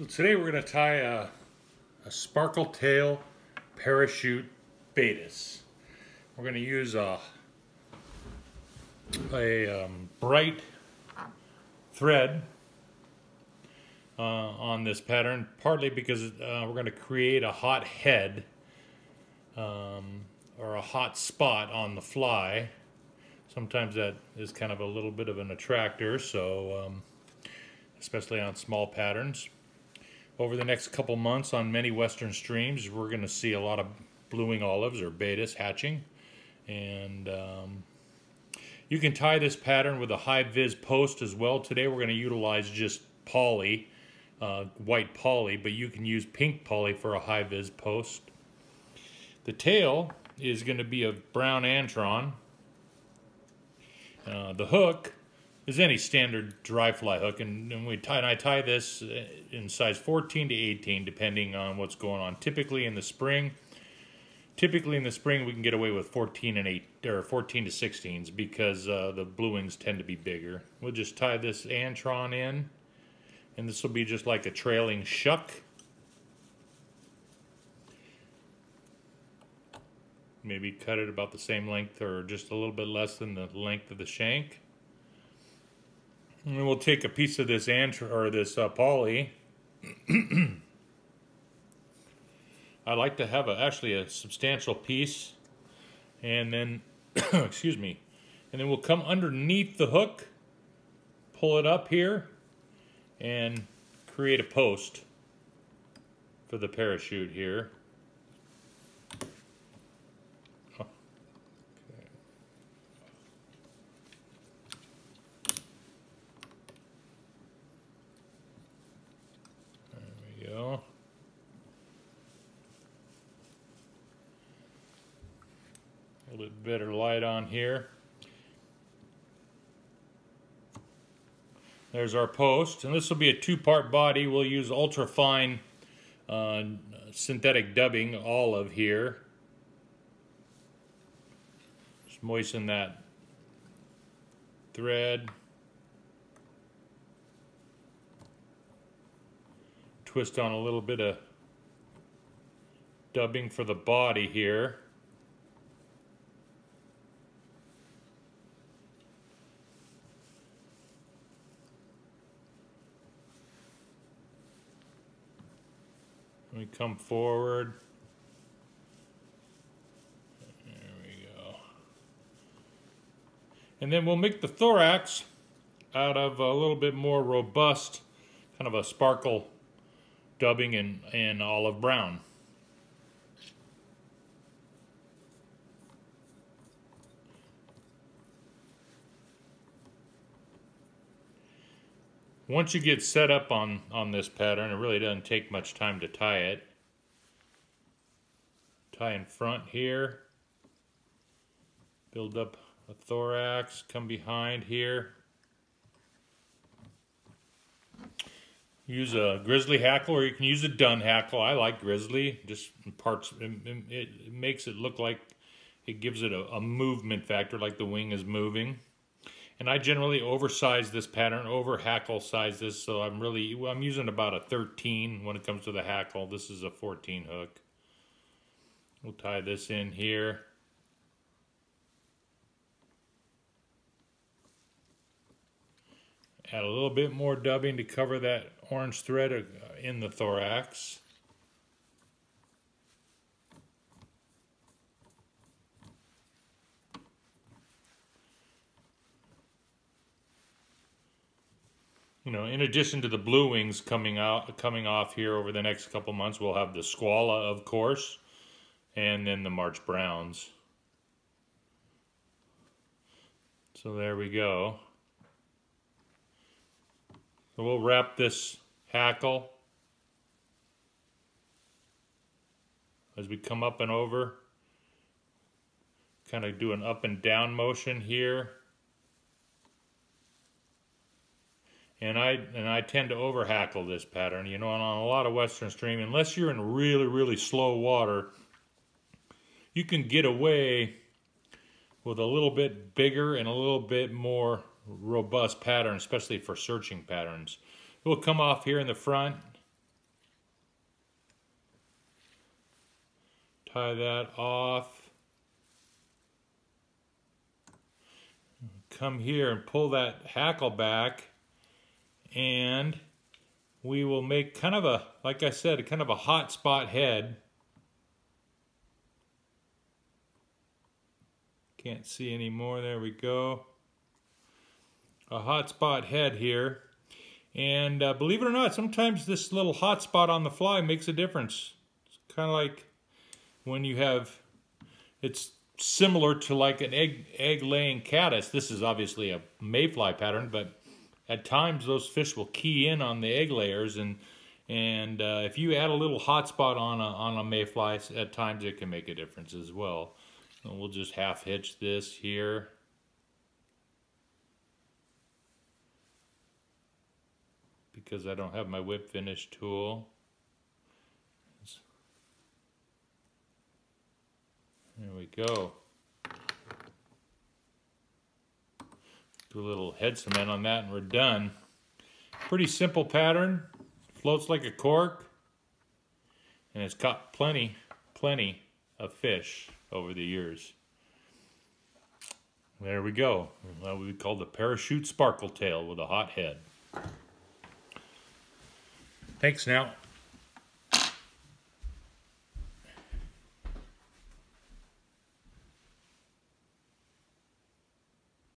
So today we're going to tie a sparkle tail parachute Baetis. We're going to use a bright thread on this pattern, partly because we're going to create a hot head or a hot spot on the fly. Sometimes that is kind of a little bit of an attractor, so especially on small patterns. Over the next couple months on many western streams, we're going to see a lot of blueing olives or Baetis hatching. And you can tie this pattern with a high-vis post as well. Today we're going to utilize just poly, white poly, but you can use pink poly for a high-vis post. The tail is going to be a brown antron. The hook is any standard dry fly hook, and I tie this in size 14 to 18 depending on what's going on. Typically in the spring we can get away with 14 to 16s because the blue wings tend to be bigger. We'll just tie this antron in, and this will be just like a trailing shuck. Maybe cut it about the same length or just a little bit less than the length of the shank. And then we'll take a piece of this poly. I like to have actually a substantial piece, and then excuse me, and then we'll come underneath the hook, pull it up here, and create a post for the parachute here. Go. A little bit better light on here. There's our post, and this will be a two-part body. We'll use ultra-fine synthetic dubbing olive here. Just moisten that thread. Twist on a little bit of dubbing for the body here. We come forward. There we go. And then we'll make the thorax out of a little bit more robust, kind of a sparkle dubbing in olive brown. Once you get set up on this pattern, it really doesn't take much time to tie it. Tie in front here, build up a thorax, come behind here. Use a grizzly hackle, or you can use a dun hackle. I like grizzly, just in parts. It makes it look like it gives it a movement factor, like the wing is moving. And I generally oversize this pattern, over hackle size this, so I'm using about a 13 when it comes to the hackle. This is a 14 hook. We'll tie this in here. Add a little bit more dubbing to cover that orange thread in the thorax. You know, in addition to the blue wings coming off here over the next couple months, we'll have the squala, of course, and then the March browns. So there we go. So we'll wrap this hackle as we come up and over. Kind of do an up and down motion here. And I tend to over hackle this pattern, you know, on a lot of western stream, unless you're in really, really slow water, you can get away with a little bit bigger and a little bit more robust pattern, especially for searching patterns. It will come off here in the front, tie that off. Come here and pull that hackle back, and we will make kind of a, like I said, kind of a hot spot head. Can't see anymore. There we go. A hot spot head here. And believe it or not, sometimes this little hot spot on the fly makes a difference. It's kind of like when you have, it's similar to like an egg-laying caddis. This is obviously a mayfly pattern, but at times those fish will key in on the egg layers, and if you add a little hot spot on a mayfly, at times it can make a difference as well. And we'll just half hitch this here. Because I don't have my whip finish tool. There we go. Do a little head cement on that and we're done. Pretty simple pattern. Floats like a cork. And it's caught plenty of fish over the years. There we go. What we call the parachute sparkle tail with a hot head. Thanks now.